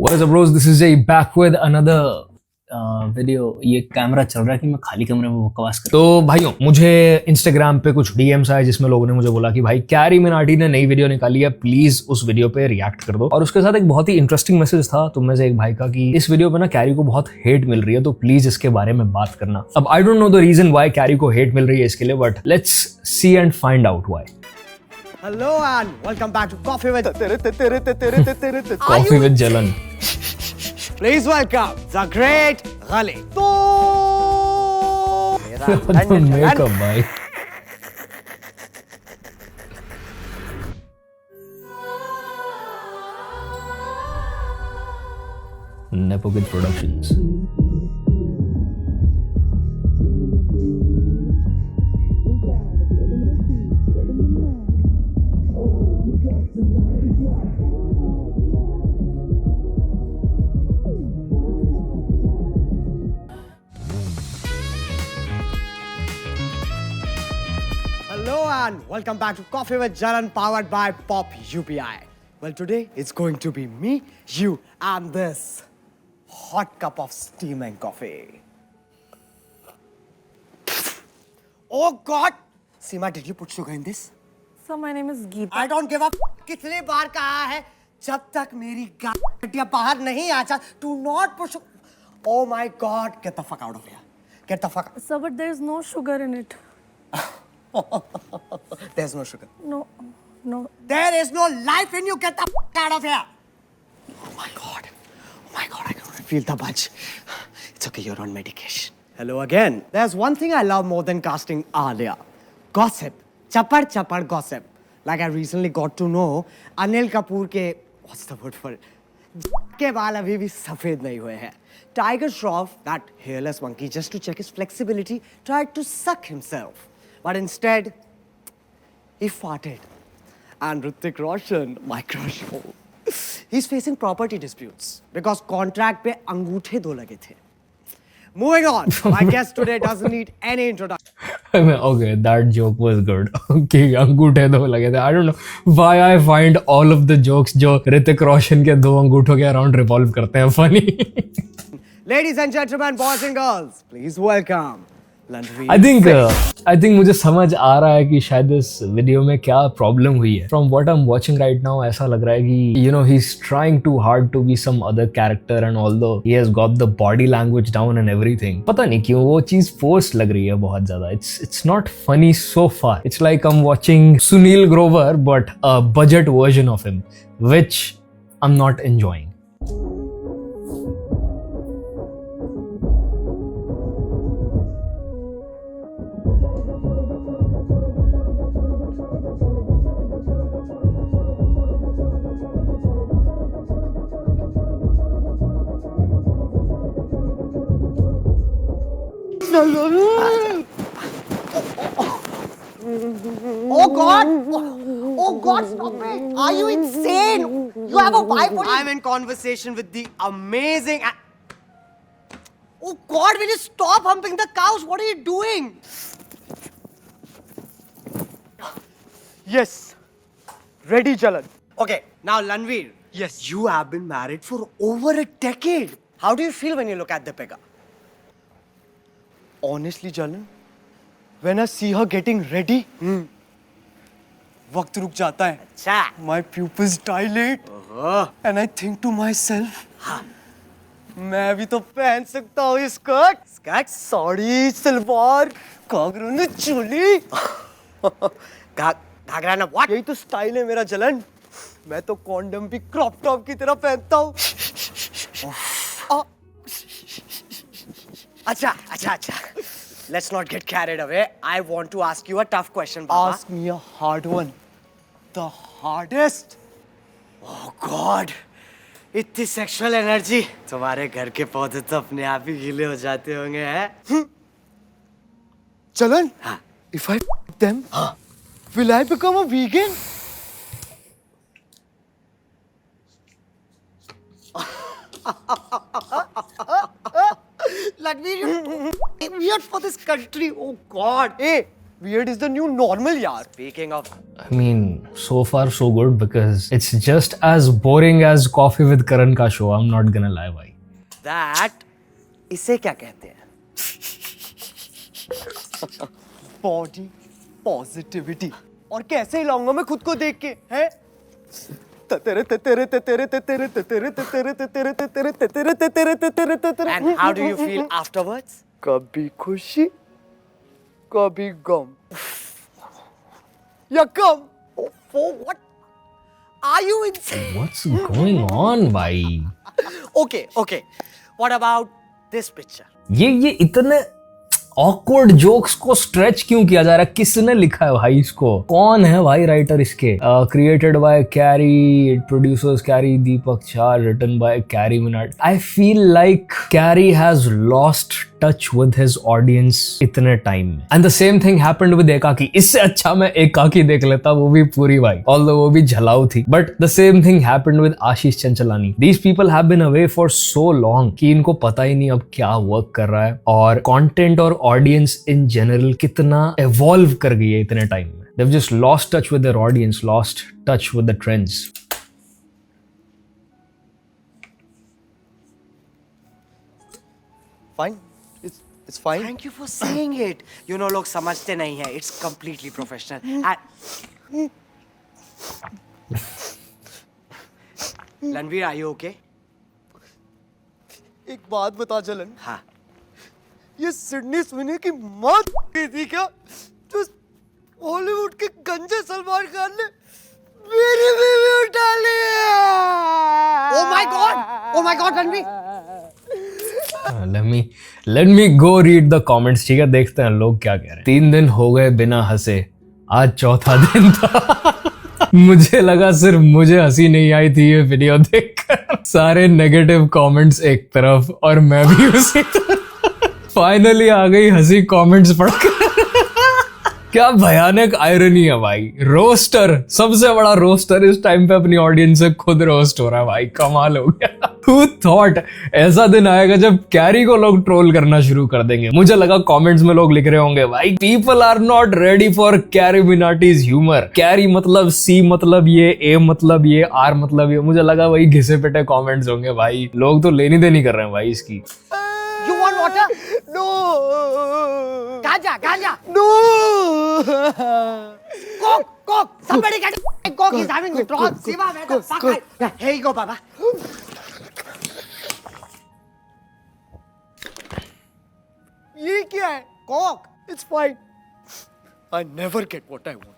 What is up bros, this is Jay back with another video. ये camera चल रहा है कि मैं खाली कमरे में बकवास कर। तो भाइयों, मुझे इंस्टाग्राम पे कुछ डीएम्स आए जिसमें लोगों ने मुझे बोला कि भाई कैरी मिनाटी ने नई वीडियो निकाली है, प्लीज उस वीडियो पे रिएक्ट कर दो। और उसके साथ एक बहुत ही इंटरेस्टिंग मैसेज था तुम में से एक भाई का कि इस वीडियो पे ना कैरी को बहुत हेट मिल रही है, तो प्लीज इसके बारे में बात करना। अब I don't know the reason why Carry को हेट मिल रही है इसके लिए, but let's see and find out why. Hello and welcome back to Coffee with Coffee with Jalan. Please welcome the great Ghali. तो मेरा मेकअप भाई। Nepokid Productions. Hello and welcome back to Coffee with Jalan, powered by Pop UPI. Well, today it's going to be me, you, and this hot cup of steaming coffee. Oh God! Seema, did you put sugar in this? So my name is Geeta. I don't give up. कितने बार कहा है जब तक मेरी गाड़ियाँ बाहर नहीं आ जा, do not push. Oh my God! Get the fuck out of here. Get the fuck out. Sir, but there's no sugar in it. There's no sugar. No. There is no life in you. Get the fuck out of here. Oh my God. Oh my God. I can feel the bunch. It's okay. You're on medication. Hello again. There's one thing I love more than casting Alia. Gossip. Chapar gossip. Like I recently got to know Anil Kapoor ke, what's the word for it? के बाल अभी भी सफेद नहीं हुए हैं. Tiger Shroff, that hairless monkey, just to check his flexibility, tried to suck himself. But instead, he farted. And Hrithik Roshan, my crush, he's facing property disputes because contract पे अंगूठे दो लगे थे. Moving on, my guest today doesn't need any introduction. Okay, that joke was good. Okay, अंगूठे दो लगे थे. I don't know why I find all of the jokes जो ऋतिक रोशन के दो अंगूठों के अराउंड रिवॉल्व करते हैं funny. Ladies and gentlemen, boys and girls, please welcome Lanvi. I think मुझे समझ आ रहा है कि शायद इस वीडियो में क्या प्रॉब्लम हुई है. From what I'm watching right now, ऐसा लग रहा है कि you know he's trying too hard to be some other character, and although he has got the body language down and everything, पता नहीं क्यों वो चीज forced लग रही है बहुत ज्यादा. It's not funny so far. It's like I'm watching Sunil Grover but a budget version of him, which I'm not enjoying. Oh God! Oh God! Stop it! Are you insane? You have a wife. I'm in conversation with the amazing. Oh God! Will you stop humping the couch? What are you doing? Yes. Ready, Jalan. Okay. Now, Lanveer. Yes. You have been married for over a decade. How do you feel when you look at the figure? Honestly, Jalan, when I see her getting ready, वक्त रुक जाता है. अच्छा. My pupils dilate. And I think to myself, मैं भी तो पहन सकता हूँ ये स्कर्ट. स्कर्ट, साड़ी, सलवार, घाघरा न चोली. घाघरा न what? यही तो स्टाइल है मेरा जलन. मैं तो कॉन्डम भी क्रॉप टॉप की तरह पहनता हूँ. अच्छा. Let's not get carried away. I want to ask you a tough question, Baba. Ask me a hard one. The hardest? Oh God! इतनी sexual energy. तुम्हारे घर के पौधे तो अपने आप ही गीले हो जाते होंगे, हैं? चलन? हाँ. If I them, will I become a vegan? Lanveer, you weird for this country. Oh God. Hey, weird is the new normal, yaar. Speaking of, I mean, so far so good because it's just as boring as Coffee with Karan का show. I'm not gonna lie भाई. That इसे क्या कहते हैं? Body positivity. और कैसे हिलाऊंगा मैं खुद को देख के, हैं? And how do you feel afterwards? कभी खुशी, कभी गम. या गम. For what? Are you insane? What's going on भाई? Okay. What about this picture? ये इतने awkward jokes को stretch क्यों किया जा रहा है? किसने लिखा है भाई इसको? कौन है भाई राइटर इसके? Created by Carrie, producers Carrie Deepak Shah, written by Carrie Minaj. I feel like Carrie has lost touch with his audience इतने टाइम में. And the same thing happened with एकाकी. इससे अच्छा मैं एकाकी देख लेता, वो भी पूरी भाई. Although वो भी झलाऊ थी. But the same thing happened with Ashish Chanchlani. These people have been away for so long कि इनको पता ही नहीं अब क्या वर्क कर रहा है और कंटेंट और ऑडियंस इन जनरल कितना evolve कर गई है इतने टाइम में. They've just lost touch with their audience, lost touch with the trends. Fine. It's fine. Thank you for saying it. You know, लोग समझते नहीं हैं. It's completely professional. Lanveer, are you okay? एक बात बता जलन. हाँ. ये सिडनी स्विनी की मौत थी क्या? जो हॉलीवुड के गंजे सलमान खान ने मेरी बीवी उठा ली. Oh my God, Lanveer. Let me go read the comments. ठीक है, देखते हैं लोग क्या कह रहे हैं. 3 दिन हो गए बिना हंसे, आज चौथा दिन था. मुझे लगा सिर्फ मुझे हंसी नहीं आई थी ये वीडियो देखकर. सारे नेगेटिव कमेंट्स एक तरफ और मैं भी उसी तरफ. फाइनली आ गई हंसी कमेंट्स पढ़कर. क्या भयानक आयरनी है भाई. रोस्टर, सबसे बड़ा रोस्टर इस टाइम पे अपनी ऑडियंस से खुद रोस्ट हो रहा है भाई. कमाल हो गया. Who thought ऐसा दिन आएगा जब कैरी को लोग ट्रोल करना शुरू कर देंगे. मुझे लगा कमेंट्स में लोग लिख रहे होंगे भाई people are not ready for Carry Minati's humour. Carry मतलब सी मतलब ये, ए मतलब ये, आर मतलब ये. मुझे लगा भाई घिसे पिटे कमेंट्स होंगे भाई. लोग तो लेनी देनी कर रहे हैं भाई इसकी. You want water? No. Ganja. No. Coke. Somebody get Coke. He's having withdrawal. Siva, where the fuck? Yeah, here you go, Baba. ये क्या है? Coke. It's fine. I never get what I want.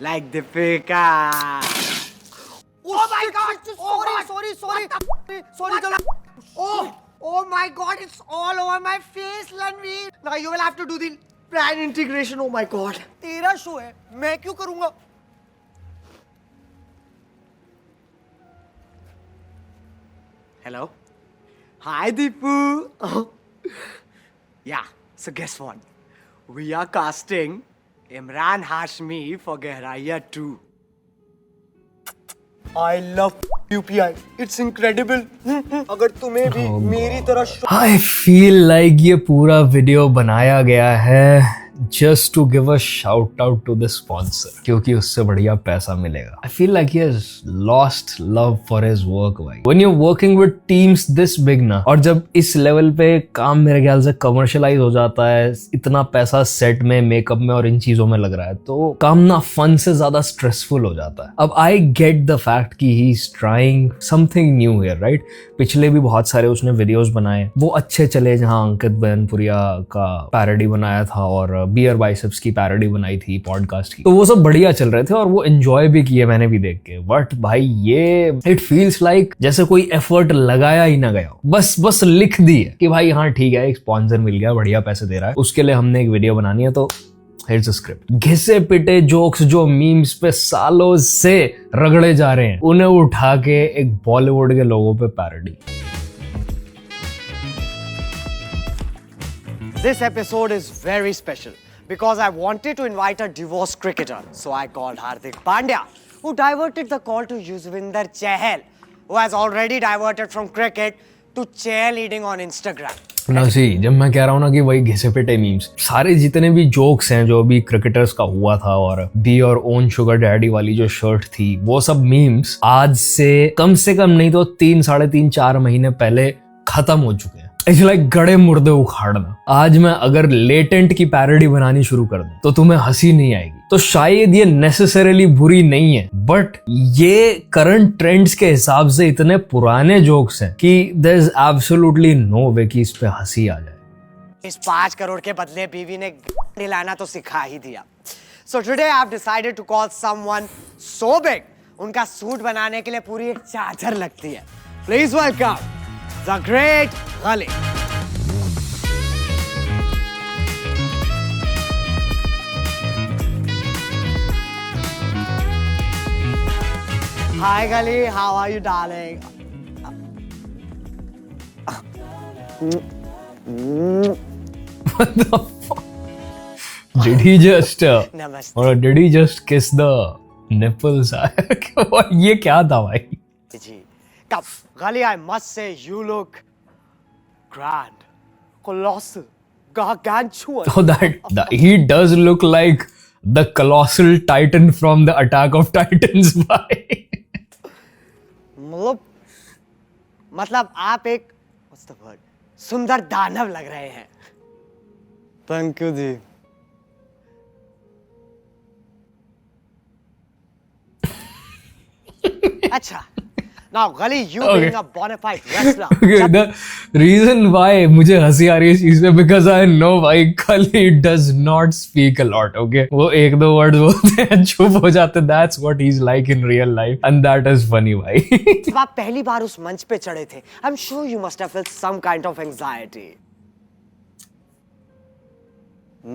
Like Deepika. Oh my God! Sorry. Oh my God! It's all over my face, Lanveer. Now you will have to do the brand integration. Oh my God! तेरा show है, मैं क्यों करूँगा? Hello. Hi, Deepu. Yeah. So guess what? We are casting Imran Hashmi for Gehraiya 2. I love UPI. It's incredible. अगर तुम्हें भी मेरी तरह I feel like ये पूरा वीडियो बनाया गया है just to give a shout out to the sponsor क्योंकि उससे बढ़िया पैसा मिलेगा. I feel like he has lost love for his work भाई. When you're working with teams this big ना, और जब इस लेवल पे काम मेरे ख्याल से कमर्शलाइज हो जाता है, इतना पैसा सेट में, मेकअप में और इन चीजों में लग रहा है, तो काम ना फन से ज्यादा स्ट्रेसफुल हो जाता है. अब I get the fact कि he is trying something new here, right? पिछले भी बहुत सारे उसने वीडियोस बनाए, वो अच्छे चले. जहाँ अंकित बैनपुरिया का पैरोडी बनाया था और बियर बाइसेप्स की पैरोडी बनाई थी पॉडकास्ट की, तो वो सब बढ़िया चल रहे थे और वो एंजॉय भी किए मैंने भी देख के. बट भाई ये इट फील्स लाइक जैसे कोई एफर्ट लगाया ही ना गया, बस लिख दिए कि भाई हाँ ठीक है, एक स्पॉन्सर मिल गया, बढ़िया पैसे दे रहा है, उसके लिए हमने एक वीडियो बनानी है, तो हेre's the script. घिसे पिटे जोक्स जो मीम्स पे सालों से रगड़े जा रहे हैं, उन्हें उठा के एक बॉलीवुड के लोगों पे parody. This episode is very special because I wanted to invite a divorced cricketer. So I called Hardik Pandya, who diverted the call to Yuzvinder Chahal, who has already diverted from cricket to cheerleading on Instagram. ना सी जब मैं कह रहा हूँ ना कि वही घिसे पिटे मीम्स, सारे जितने भी जोक्स हैं जो अभी क्रिकेटर्स का हुआ था और बी और ओन शुगर डैडी वाली जो शर्ट थी, वो सब मीम्स आज से कम नहीं तो 3-3.5-4 महीने पहले खत्म हो चुके हैं। इट्स लाइक गड़े मुर्दे उखाड़ना। आज मैं अगर लेटेंट की पैरोडी बनानी शुरू कर दूं तो तुम्हें हंसी नहीं आएगी, तो शायद ये नेसेसरीली बुरी नहीं है, बट ये करंट ट्रेंड्स के हिसाब से इतने पुराने जोक्स हैं कि देयर इज एब्सोल्युटली नो वे कि इस पे हंसी आ जाए। इस 5 करोड़ के बदले बीवी ने दिलाना तो सिखा ही दिया। So today I have decided to call someone so big, उनका सूट बनाने के लिए पूरी एक चादर लगती है। Please welcome the great Ghali. Hi Ghali, how are you darling? What the fuck? Did he just Namaste. or did he just kiss the nipples? ये क्या था भाई? जी, Come, Ghali, I must say you look grand, colossal, gargantuan. So that he does look like the colossal titan from the Attack of Titans भाई। मतलब आप एक what's the word? सुंदर दानव लग रहे हैं। थैंक यू जी। अच्छा, now Ghali, you Okay. being a bona fide wrestler. Okay, the reason why मुझे हंसी आ रही है इस चीज पे, because I know भाई Ghali does not speak a lot, okay? वो 1-2 वर्ड बोलते हैं, चुप हो जाते हैं। That's what he's like in real life, and that is funny भाई। जब आप पहली बार उस मंच पे चढ़े थे, I'm sure you must have felt some kind of anxiety.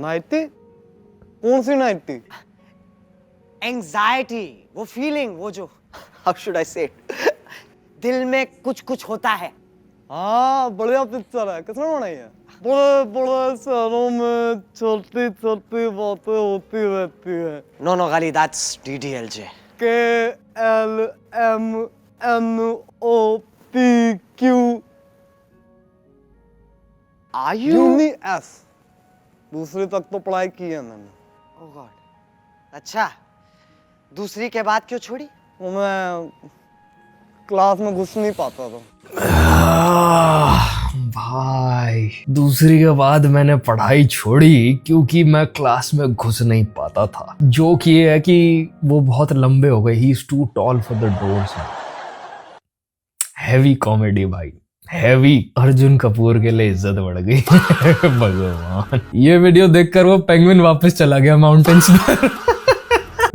Nighty? कौन सी नाइटी? Anxiety, वो feeling, वो जो how should I say it? दिल में कुछ होता है। हाँ, बढ़िया पिक्चर है। किसने बनाई है? बड़े बड़े शहरों में छोटी छोटी बातें होती रहती है। No, Ghali, that's DDLJ. KLMNOPQ Are you? UNIS। दूसरी तक तो पढ़ाई की है मैंने। Oh God. अच्छा, दूसरी के बाद क्यों छोड़ी? वो मैं क्लास में घुस नहीं पाता था। भाई दूसरी के बाद मैंने पढ़ाई छोड़ी क्योंकि मैं क्लास में घुस नहीं पाता था। जोक ये है कि वो बहुत लंबे हो गए। He is too tall for the doors. Heavy comedy भाई, हैवी। अर्जुन कपूर के लिए इज्जत बढ़ गई। भगवान, ये वीडियो देखकर वो पेंगुइन वापस चला गया माउंटेन्स पर।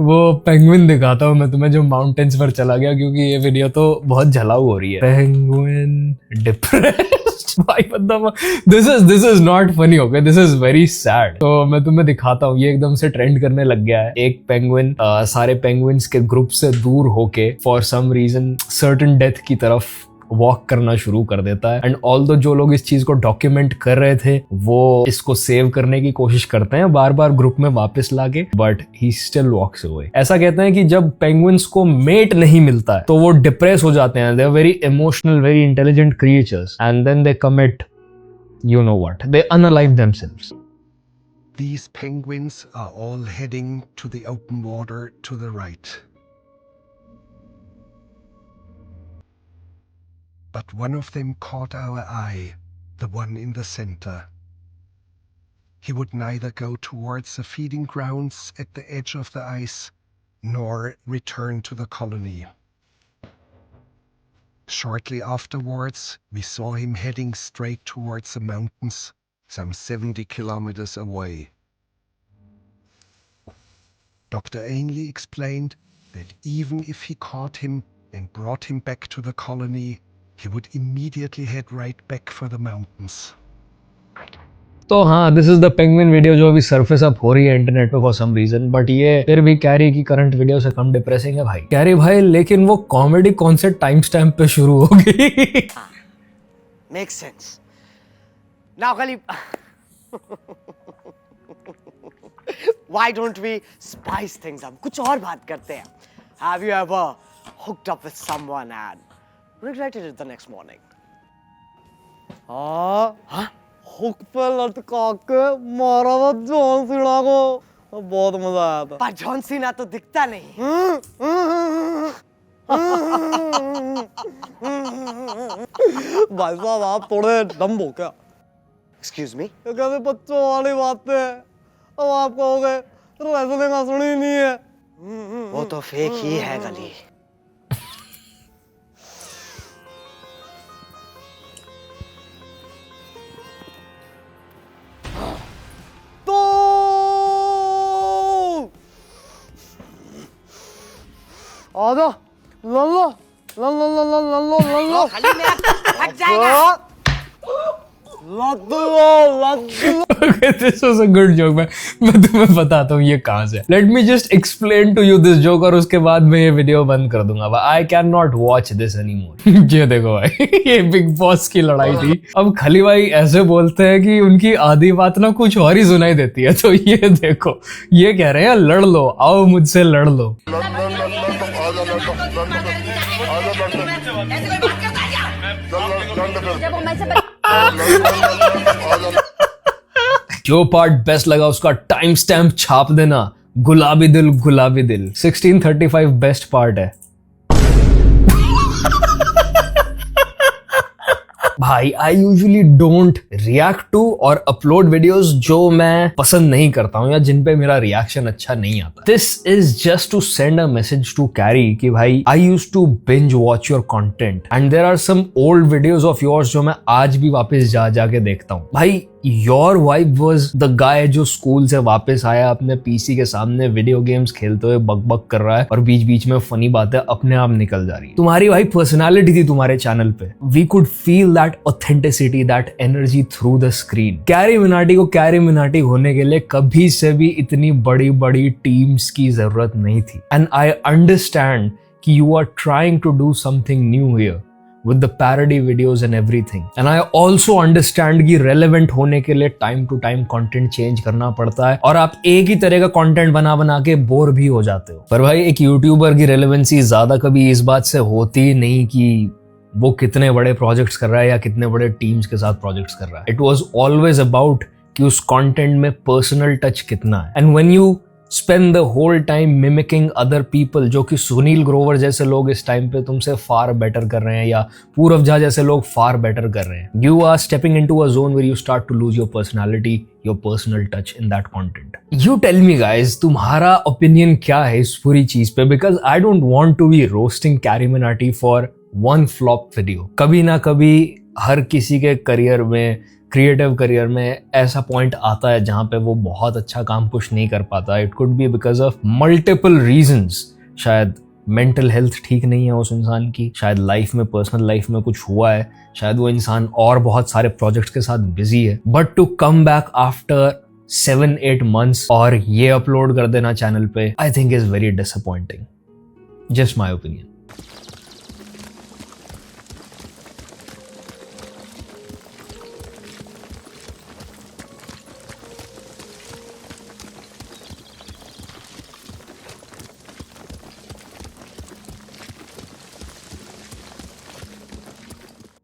वो पेंगुइन दिखाता हूँ मैं तुम्हें जो माउंटेन्स पर चला गया, क्योंकि ये वीडियो तो बहुत झलाऊ हो रही है। पेंगुइन डिप्रेस्ड भाई, मतलब this is not funny, okay, this is very sad. तो मैं तुम्हें दिखाता हूँ, ये एकदम से ट्रेंड करने लग गया है। एक पेंगुइन सारे पेंगुइन्स के ग्रुप से दूर होके for some reason certain death की तरफ वॉक करना शुरू कर देता है। एंड ऑल्दो जो लोग इस चीज को डॉक्यूमेंट कर रहे थे वो इसको सेव करने की कोशिश करते हैं बार बार ग्रुप में वापस लाके, but he still walks away. ऐसा कहते हैं कि जब पेंगुइन्स को मेट नहीं मिलता है तो वो डिप्रेस हो जाते हैं। They are very emotional, very intelligent creatures, and then they commit, you know what, they unalive themselves. These penguins are all heading to the open water to the right. But one of them caught our eye, the one in the center. He would neither go towards the feeding grounds at the edge of the ice, nor return to the colony. Shortly afterwards, we saw him heading straight towards the mountains, some 70 kilometers away. Dr. Ainley explained that even if he caught him and brought him back to the colony, he would immediately head right back for the mountains. तो हाँ, this is the penguin video जो अभी surface up हो रही है internet पे for some reason, but ये फिर भी कैरी की करंट वीडियो से कम डिप्रेसिंग है भाई। कैरी भाई, लेकिन वो कॉमेडी कौन से टाइम स्टैम्प पे शुरू हो गई? Makes sense. Now, Ghali, why don't we spice things up? कुछ और बात करते हैं। Have you ever hooked up with someone and regretted it the next morning? हाँ हुक पे लटका के मारा था जॉन सीना को, बहुत मजा आया था। पर जॉन सीना तो दिखता नहीं। भाई साहब आप थोड़े डम हो क्या? Excuse me? ये कैसे बच्चों वाली बातें हैं? अब आप कहोगे रेसलिंग असली नहीं है। वो तो फेक ही है गली। तो आजा लल्ला लल्ला लल्ला लल्ला लल्ला खाली मेरा फट जाएगा। This was a good joke. मैं तुम्हें बताता हूँ ये कहाँ से। Let me just explain to you this joke और उसके बाद मैं ये वीडियो बंद कर दूंगा। I can not watch this anymore. ये देखो भाई, ये बिग बॉस की लड़ाई थी। अब खली भाई ऐसे बोलते हैं कि उनकी आधी बात ना कुछ और ही सुनाई देती है। तो ये देखो, ये कह रहे हैं लड़ लो, आओ मुझसे लड़ लो। जो पार्ट बेस्ट लगा उसका टाइम स्टैम्प छाप देना। गुलाबी दिल गुलाबी दिल 1635 बेस्ट पार्ट है। भाई I usually don't react to और अपलोड वीडियोस जो मैं पसंद नहीं करता हूं या जिन पे मेरा रिएक्शन अच्छा नहीं आता। This is just to send a message to Carry कि भाई I used to binge watch your content and there are some old videos of yours जो मैं आज भी वापस जा जाके देखता हूं। भाई your vibe was the guy जो स्कूल से वापस आया, अपने पीसी के सामने वीडियो गेम्स खेलते हुए बक बक कर रहा है और बीच बीच में फनी बातें अपने आप निकल जा रही है। तुम्हारी भाई पर्सनालिटी थी तुम्हारे चैनल पे। We could feel that authenticity, that energy through the screen. Carry Minati को कैरी मिनाटी होने के लिए कभी से भी इतनी बड़ी बड़ी टीम्स की जरूरत नहीं थी। एंड आई अंडरस्टैंड कि you are trying to do something new here with the parody videos and everything. And I also understand कि relevant होने के लिए time to time content change करना पड़ता है और आप एक ही तरह का content बना बना के बोर भी हो जाते हो। पर भाई एक यूट्यूबर की relevancy ज्यादा कभी इस बात से होती नहीं कि वो कितने बड़े प्रोजेक्ट्स कर रहा है या कितने बड़े टीम्स के साथ प्रोजेक्ट्स कर रहा है। It was always about कि उस कंटेंट में पर्सनल टच कितना है। And when you spend the whole time mimicking other people, जो कि सुनील ग्रोवर जैसे लोग इस टाइम पे तुमसे फार बेटर कर रहे हैं या पूरव झा जैसे लोग फार बेटर कर रहे हैं, you are stepping into a zone where you start to lose your personality, your personal touch in that content. You tell me guys, तुम्हारा ओपिनियन क्या है इस पूरी चीज पे? Because I don't want to be roasting Carry Minati for one flop video. कभी ना कभी हर किसी के करियर में, क्रिएटिव करियर में ऐसा पॉइंट आता है जहां पे वो बहुत अच्छा काम पुश नहीं कर पाता। It could be because of multiple reasons. शायद मेंटल हेल्थ ठीक नहीं है उस इंसान की, शायद लाइफ में, पर्सनल लाइफ में कुछ हुआ है, शायद वो इंसान और बहुत सारे प्रोजेक्ट्स के साथ बिजी है। But to come back after 7-8 months और ये अपलोड कर देना चैनल पे, I think is very disappointing. Just my opinion.